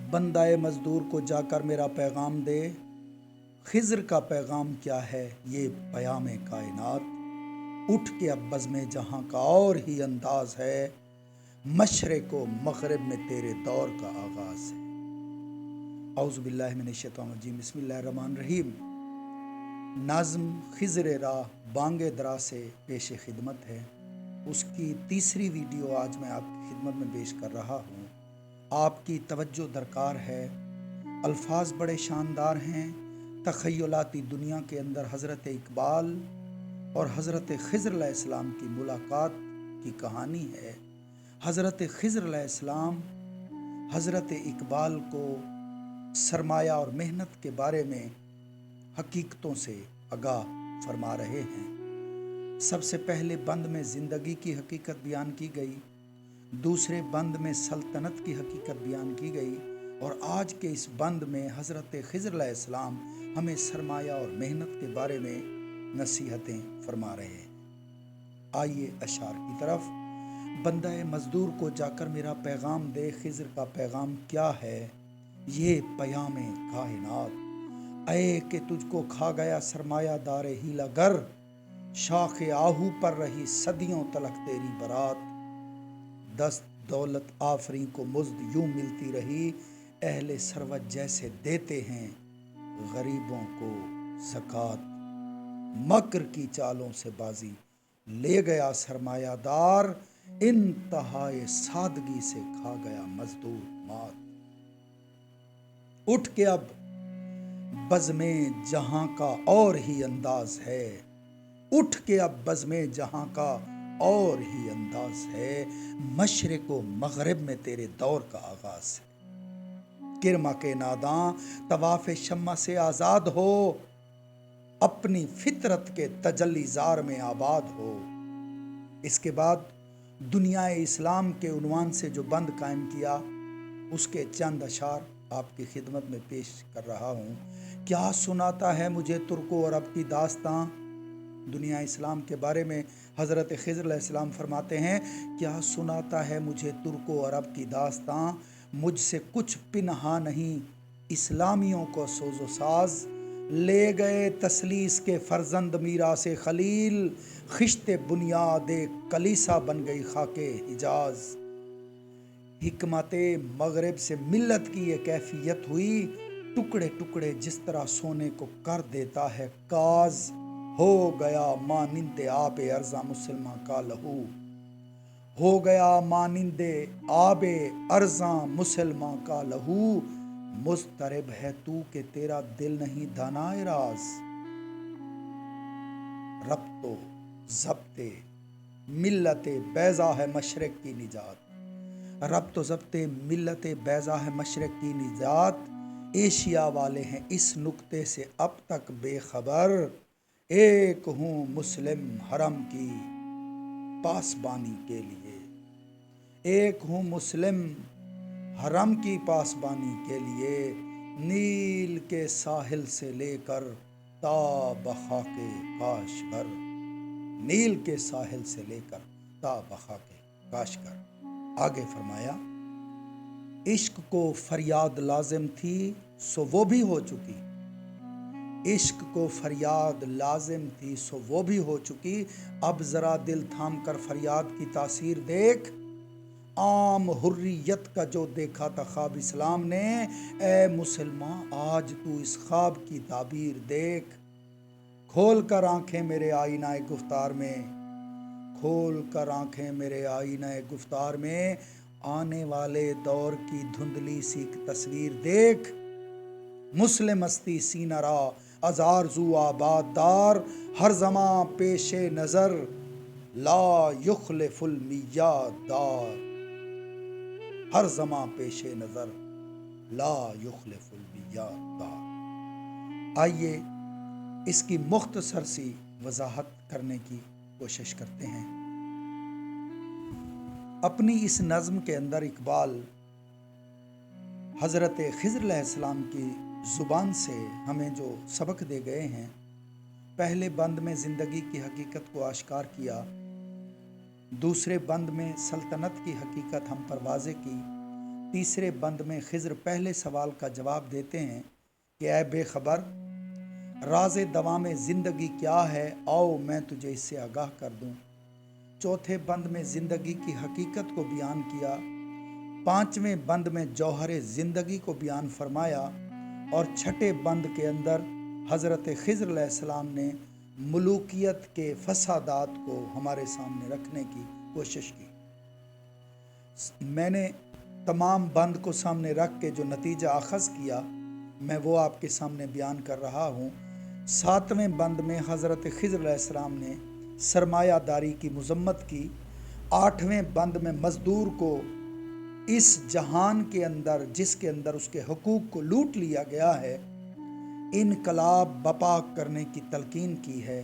बंदाए मजदूर को जाकर मेरा पैगाम दे, खिज़र का पैगाम क्या है ये पयाम कायनात। उठ के अब बज़्म जहाँ का और ही अंदाज है, मशरिक़ व मग़रिब में तेरे दौर का आगाज़ है। औज़ु बिल्लाहि मिनश्शैतानिर्रजीम, बिस्मिल्लाहिर्रहमानिर्रहीम। नाज़्म खिज़र राह बांगे दरा से पेश खिदमत है। उसकी तीसरी वीडियो आज मैं आपकी खिदमत में पेश कर रहा हूँ। आपकी तवज्जो दरकार है। अल्फाज बड़े शानदार हैं। तख़य्युलाती दुनिया के अंदर हज़रत इकबाल और हज़रत खिज़र अलैहिस्सलाम की मुलाकात की कहानी है। हज़रत खिज़र अलैहिस्सलाम हज़रत इकबाल को सरमाया और मेहनत के बारे में हकीकतों से आगाह फरमा रहे हैं। सबसे पहले बंद में ज़िंदगी की हकीकत बयान की गई, दूसरे बंद में सल्तनत की हकीकत बयान की गई, और आज के इस बंद में हज़रत खिज़र अलैहिस्सलाम हमें सरमाया और मेहनत के बारे में नसीहतें फरमा रहे हैं। आइए अशार की तरफ। बंदाए मज़दूर को जाकर मेरा पैगाम दे, खिज़र का पैगाम क्या है ये पयाम कायनात। ऐ कि तुझको खा गया सरमाया दारे हीलागर, शाख आहू पर रही सदियों तलक तेरी बरात। दस्त दौलत आफरी को मुज़्द यूं मिलती रही, अहले सरवत जैसे देते हैं गरीबों को ज़कात। मकर की चालों से बाजी ले गया सरमायादार, इंतहाए सादगी से खा गया मजदूर मात। उठ के अब बज़्मे जहां का और ही अंदाज है, उठ के अब बज़्मे जहां का और ही अंदाज है, मशरिक़ व मग़रिब में तेरे दौर का आगाज है। किरमा के नादां तवाफ़े शम्मा से आज़ाद हो, अपनी फितरत के तजल्लीज़ार में आबाद हो। इसके बाद दुनिया इस्लाम के उन्वान से जो बंद कायम किया, उसके चंद अशार आपकी खिदमत में पेश कर रहा हूँ। क्या सुनाता है मुझे तुर्को अरब की दास्तां। दुनिया इस्लाम के बारे में हज़रत खिज़र अलैहिस्सलाम फरमाते हैं, क्या सुनाता है मुझे तुर्को अरब की दास्तां, मुझसे कुछ पिनहा नहीं इस्लामियों को सोजो साज। ले गए तसलीस के फर्जंद मीरा से खलील, खिश्ते बुनियादे कलीसा बन गई खाके हिजाज। हिकमते मगरिब से मिल्लत की ये कैफियत हुई, टुकड़े टुकड़े जिस तरह सोने को कर देता है काज। हो गया मानिंदे आबे अर्जा मुसलमान का लहू, हो गया मानिंदे आबे अर्जा मुसलमान का लहू। मुस्तरब है तू कि तेरा दिल नहीं दानाए राज। रब्तो ज़ब्ते मिल्लते बैज़ा है मशरक़ की निजात, रब्तो ज़ब्ते मिल्लते बैज़ा है मशरक़ की निजात। एशिया वाले हैं इस नुक्ते से अब तक बेखबर, एक हूँ मुस्लिम हरम की पासबानी के लिए, एक हूँ मुस्लिम हरम की पासबानी के लिए। नील के साहिल से लेकर ता बखा के काशगर, नील के साहिल से लेकर ता बखा के काशगर। आगे फरमाया, इश्क को फरियाद लाजिम थी सो वो भी हो चुकी, इश्क को फरियाद लाजिम थी सो वो भी हो चुकी। अब ज़रा दिल थाम कर फरियाद की तासीर देख, आम हुर्रियत का जो देखा था ख्वाब इस्लाम ने, ए मुसलमान आज तू इस ख्वाब की ताबीर देख। खोल कर आंखें मेरे आईनाए गुफ्तार में, खोल कर आंखें मेरे आईनाए गुफ्तार में, आने वाले दौर की धुंधली सी तस्वीर देख। मुस्लिम मस्ती सीनरा अज़ारजू आबादार, हर ज़मां पेशे नज़र ला युखलिफुल मियादार, हर ज़मां पेशे नज़र ला युखलिफुल मियादार। आइए इसकी मुख्तसर सी वजाहत करने की कोशिश करते हैं। अपनी इस नज़्म के अंदर इकबाल हज़रत खिज़र अलैहिस्सलाम की ज़ुबान से हमें जो सबक दे गए हैं, पहले बंद में ज़िंदगी की हकीकत को आश्कार किया, दूसरे बंद में सल्तनत की हकीकत हम पर वाज़े की, तीसरे बंद में खिज़र पहले सवाल का जवाब देते हैं कि ऐ बेखबर, राज़े दवाम ज़िंदगी क्या है, आओ मैं तुझे इससे आगाह कर दूं। चौथे बंद में ज़िंदगी की हकीकत को बयान किया। पांचवें बंद में जौहर ज़िंदगी को बयान फरमाया और छठे बंद के अंदर हज़रत खिज़र अलैहिस्सलाम ने मलूकियत के फसादात को हमारे सामने रखने की कोशिश की। मैंने तमाम बंद को सामने रख के जो नतीजा अखज़ किया मैं वो आपके सामने बयान कर रहा हूँ। सातवें बंद में हज़रत खिज़र अलैहिस्सलाम ने सरमायादारी की मज़म्मत की। आठवें बंद में मज़दूर को इस जहान के अंदर जिसके अंदर उसके हुकूक को लूट लिया गया है इनकलाब बपा करने की तलकीन की है।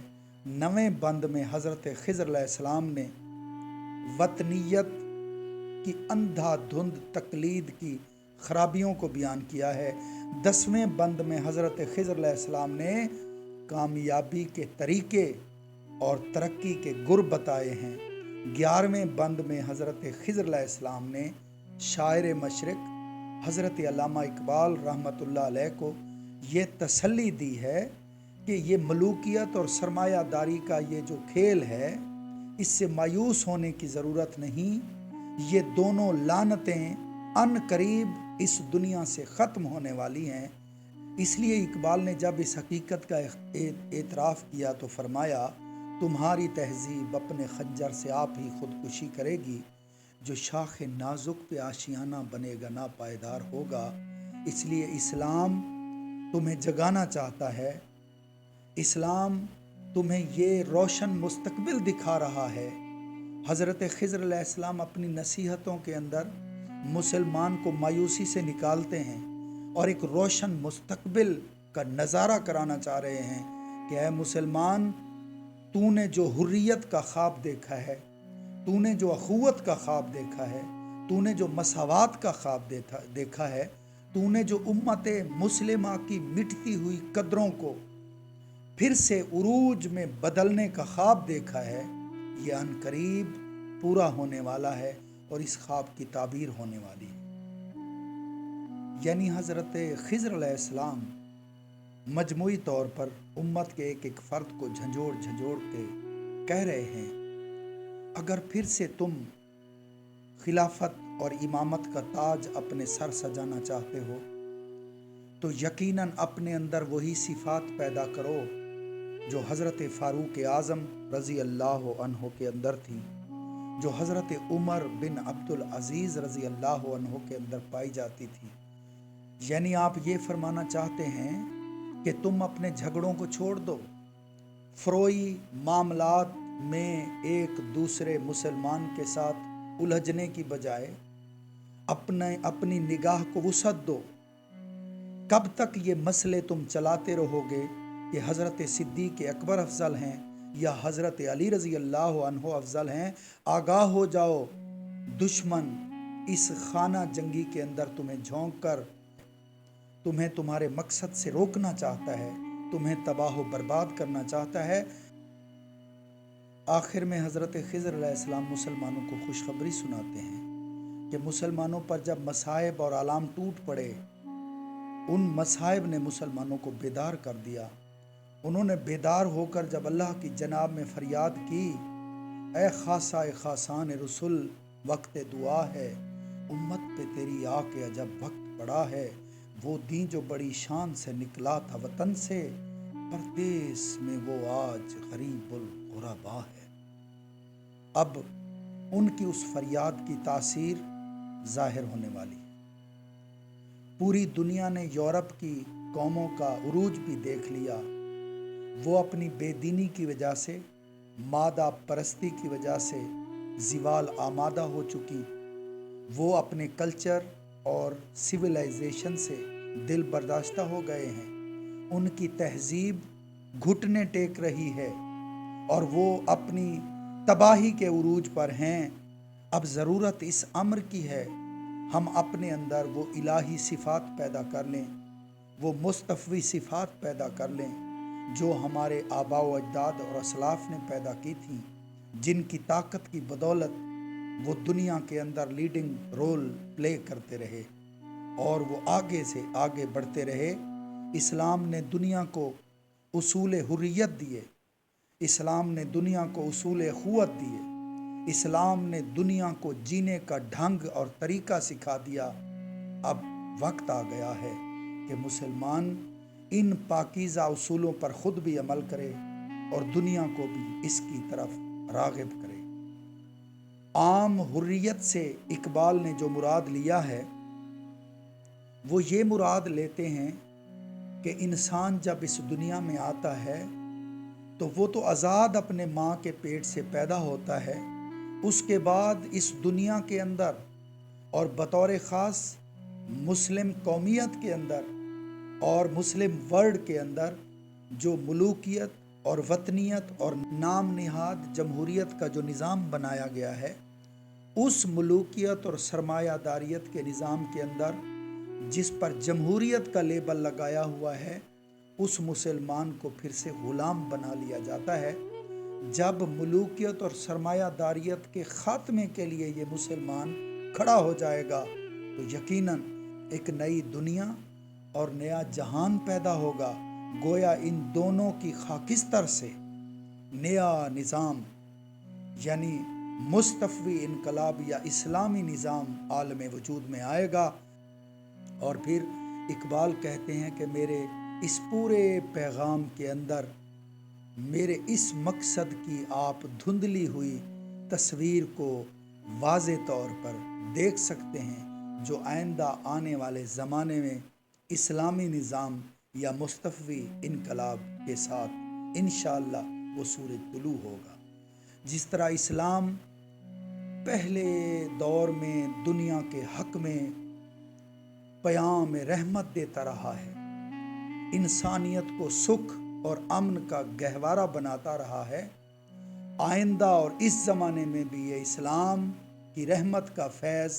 नवें बंद में हज़रत खिज़र अलैहिस्सलाम ने वतनीयत की अंधाधुंध तकलीद की खराबियों को बयान किया है। 10वें बंद में हज़रत खिज़र अलैहिस्सलाम ने कामयाबी के तरीके और तरक्की के गुर बताए हैं। 11वें बंद में हज़रत खिज़र अलैहिस्सलाम ने शायर मशरिक़ हज़रत अल्लामा इकबाल रहमतुल्लाह अलैह को ये तसल्ली दी है कि ये मलूकियत और सरमायादारी का ये जो खेल है इससे मायूस होने की ज़रूरत नहीं। ये दोनों लानतें अनकरीब इस दुनिया से ख़त्म होने वाली हैं। इसलिए इकबाल ने जब इस हकीकत का एतराफ़ किया तो फरमाया, तुम्हारी तहज़ीब अपने खंजर से आप ही खुदकुशी करेगी, जो शाख नाजुक पे आशियाना बनेगा ना पायदार होगा। इसलिए इस्लाम तुम्हें जगाना चाहता है, इस्लाम तुम्हें ये रोशन मुस्तकबिल दिखा रहा है। हज़रत खिज़र अलैहिस्सलाम अपनी नसीहतों के अंदर मुसलमान को मायूसी से निकालते हैं और एक रोशन मुस्तकबिल का नज़ारा कराना चाह रहे हैं कि ऐ मुसलमान, तूने जो हुर्रियत का ख्वाब देखा है, तूने जो अखुवत का ख्वाब देखा है, तूने जो मसावात का ख्वाब देखा है, तूने जो उम्मत मुस्लिमा की मिटती हुई कदरों को फिर से उरूज में बदलने का ख्वाब देखा है, ये अनकरीब पूरा होने वाला है और इस ख्वाब की ताबीर होने वाली है। यानी हज़रत खिज़र अलैहिस्सलाम मजमूई तौर पर उम्मत के एक एक फ़र्द को झंझोड़ झंझोड़ के कह रहे हैं, अगर फिर से तुम खिलाफत और इमामत का ताज अपने सर सजाना चाहते हो तो यकीनन अपने अंदर वही सिफ़ात पैदा करो जो हज़रत फ़ारूक आज़म रज़ी अल्लाह अन्हो के अंदर थी, जो हज़रत उमर बिन अब्दुल अज़ीज़ रज़ी अल्लाह अन्हो के अंदर पाई जाती थी। यानी आप ये फरमाना चाहते हैं कि तुम अपने झगड़ों को छोड़ दो, फ़रोई मामलात में एक दूसरे मुसलमान के साथ उलझने की बजाय अपनी निगाह को वुसअत दो। कब तक ये मसले तुम चलाते रहोगे कि हज़रत सिद्दीक़ अकबर अफजल हैं या हज़रत अली रज़ी अल्लाह अन्हो अफजल हैं? आगाह हो जाओ, दुश्मन इस खाना जंगी के अंदर तुम्हें झोंक कर तुम्हें तुम्हारे मकसद से रोकना चाहता है, तुम्हें तबाह व बर्बाद करना चाहता है। आखिर में हज़रत खिज़र अलैहिस्सलाम मुसलमानों को खुशखबरी सुनाते हैं कि मुसलमानों पर जब मसाइब और आलाम टूट पड़े, उन मसाइब ने मुसलमानों को बेदार कर दिया। उन्होंने बेदार होकर जब अल्लाह की जनाब में फरियाद की, ऐ खासा खासान रसूल वक्त दुआ है, उम्मत पे तेरी आके अजब वक्त पड़ा है। वो दी जो बड़ी शान से निकला था वतन से, परदेस में वो आज गरीबुल गुरबा है। अब उनकी उस फरियाद की तासीर जाहिर होने वाली है। पूरी दुनिया ने यूरोप की कौमों का उरूज भी देख लिया। वो अपनी बेदीनी की वजह से, मादा परस्ती की वजह से ज़िवाल आमादा हो चुकी। वो अपने कल्चर और सिविलाइजेशन से दिल बर्दाश्ता हो गए हैं। उनकी तहजीब घुटने टेक रही है और वो अपनी तबाही के उरूज पर हैं। अब ज़रूरत इस अम्र की है हम अपने अंदर वो इलाही सिफ़ात पैदा कर लें, वो मुस्तफ़वी सिफ़ात पैदा कर लें जो हमारे आबा व अजदाद और असलाफ़ ने पैदा की थी, जिनकी ताकत की बदौलत وہ دنیا کے اندر لیڈنگ رول پلے کرتے رہے اور وہ آگے سے آگے بڑھتے رہے۔ اسلام نے دنیا کو اصول حریت دیے، اسلام نے دنیا کو اصول اخوت دیے، اسلام نے دنیا کو جینے کا ڈھنگ اور طریقہ سکھا دیا۔ اب وقت آ گیا ہے کہ مسلمان ان پاکیزہ اصولوں پر خود بھی عمل کرے اور دنیا کو بھی اس کی طرف راغب کرے۔ عام حریت سے اقبال نے جو مراد لیا ہے وہ یہ مراد لیتے ہیں کہ انسان جب اس دنیا میں آتا ہے تو وہ تو آزاد اپنے ماں کے پیٹ سے پیدا ہوتا ہے، اس کے بعد اس دنیا کے اندر اور بطور خاص مسلم قومیت کے اندر اور مسلم ورلڈ کے اندر جو ملوکیت اور وطنیت اور نام نہاد جمہوریت کا جو نظام بنایا گیا ہے، اس ملوکیت اور سرمایہ داریت کے نظام کے اندر جس پر جمہوریت کا لیبل لگایا ہوا ہے، اس مسلمان کو پھر سے غلام بنا لیا جاتا ہے۔ جب ملوکیت اور سرمایہ داریت کے خاتمے کے لیے یہ مسلمان کھڑا ہو جائے گا تو یقیناً ایک نئی دنیا اور نیا جہان پیدا ہوگا۔ گویا ان دونوں کی خاکستر سے نیا نظام یعنی مصطفی انقلاب یا اسلامی نظام عالم وجود میں آئے گا۔ اور پھر اقبال کہتے ہیں کہ میرے اس پورے پیغام کے اندر میرے اس مقصد کی آپ دھندلی ہوئی تصویر کو واضح طور پر دیکھ سکتے ہیں، جو آئندہ آنے والے زمانے میں اسلامی نظام یا مصطفی انقلاب کے ساتھ انشاءاللہ وہ سورج طلوع ہوگا۔ جس طرح اسلام پہلے دور میں دنیا کے حق میں پیام رحمت دیتا رہا ہے، انسانیت کو سکھ اور امن کا گہوارہ بناتا رہا ہے، آئندہ اور اس زمانے میں بھی یہ اسلام کی رحمت کا فیض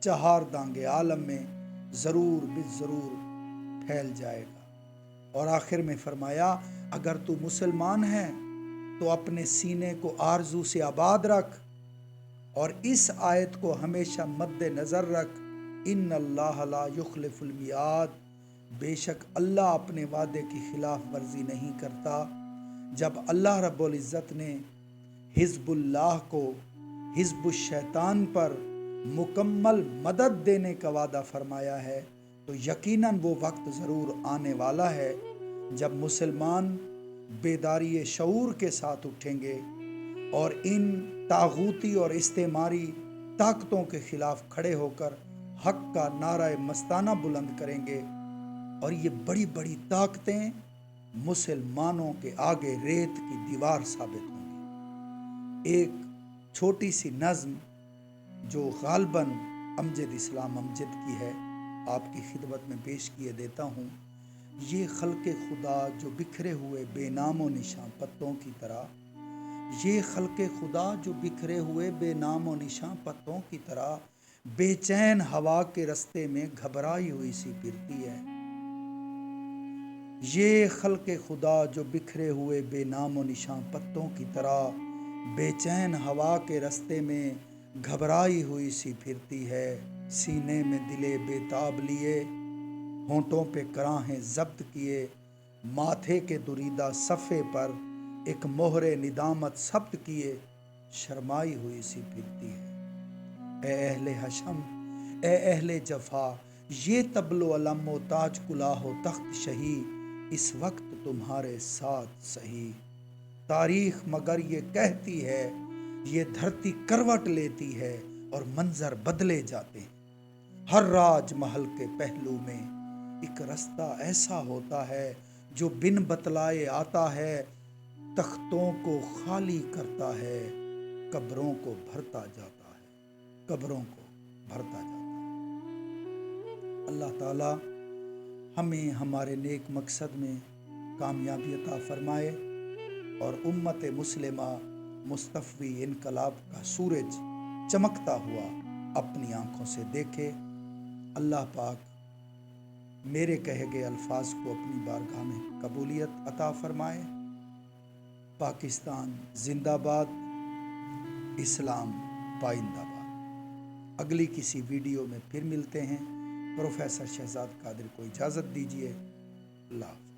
چہار دانگ عالم میں ضرور ضرور پھیل جائے گا۔ اور آخر میں فرمایا، اگر تو مسلمان ہے تو اپنے سینے کو آرزو سے آباد رکھ اور اس آیت کو ہمیشہ مد نظر رکھ، ان اللہ لا یخلف المیعاد، بے شک اللہ اپنے وعدے کی خلاف ورزی نہیں کرتا۔ جب اللہ رب العزت نے حزب اللہ کو حزب الشیطان پر مکمل مدد دینے کا وعدہ فرمایا ہے تو یقیناً وہ وقت ضرور آنے والا ہے جب مسلمان بیداری شعور کے ساتھ اٹھیں گے اور ان طاغوتی اور استعماری طاقتوں کے خلاف کھڑے ہو کر حق کا نعرہ مستانہ بلند کریں گے، اور یہ بڑی بڑی طاقتیں مسلمانوں کے آگے ریت کی دیوار ثابت ہوں گی۔ ایک چھوٹی سی نظم جو غالباً امجد اسلام امجد کی ہے، آپ کی خدمت میں پیش کیے دیتا ہوں۔ یہ خلق خدا جو بکھرے ہوئے بے نام و نشاں پتوں کی طرح، یہ خلق خدا جو بکھرے ہوئے بے نام و نشاں پتوں کی طرح بے چین ہوا کے رستے میں گھبرائی ہوئی سی پھرتی ہے۔ یہ خلق خدا جو بکھرے ہوئے بے نام و نشاں پتوں کی طرح بے چین ہوا کے رستے میں گھبرائی ہوئی سی پھرتی ہے۔ سینے میں دلے بے تاب لیے، ہونٹوں پہ کراہیں ضبط کیے، ماتھے کے دریدہ صفحے پر ایک مہر ندامت ثبت کیے، شرمائی ہوئی سی پھرتی ہے۔ اے اہل حشم، اے اہل جفا، یہ طبل و علم و تاج کلاه و تخت شہی، اس وقت تمہارے ساتھ سہی۔ تاریخ مگر یہ کہتی ہے، یہ دھرتی کروٹ لیتی ہے اور منظر بدلے جاتے ہیں۔ ہر راج محل کے پہلو میں ایک رستہ ایسا ہوتا ہے جو بن بتلائے آتا ہے، تختوں کو خالی کرتا ہے، قبروں کو بھرتا جاتا ہے، قبروں کو بھرتا جاتا ہے۔ اللہ تعالی ہمیں ہمارے نیک مقصد میں کامیابی عطا فرمائے اور امت مسلمہ مصطفی انقلاب کا سورج چمکتا ہوا اپنی آنکھوں سے دیکھے۔ اللہ پاک میرے کہے گئے الفاظ کو اپنی بارگاہ میں قبولیت عطا فرمائے۔ پاکستان زندہ باد، اسلام پائندہ باد۔ اگلی کسی ویڈیو میں پھر ملتے ہیں۔ پروفیسر شہزاد قادری کو اجازت دیجیے۔ اللہ حافظ۔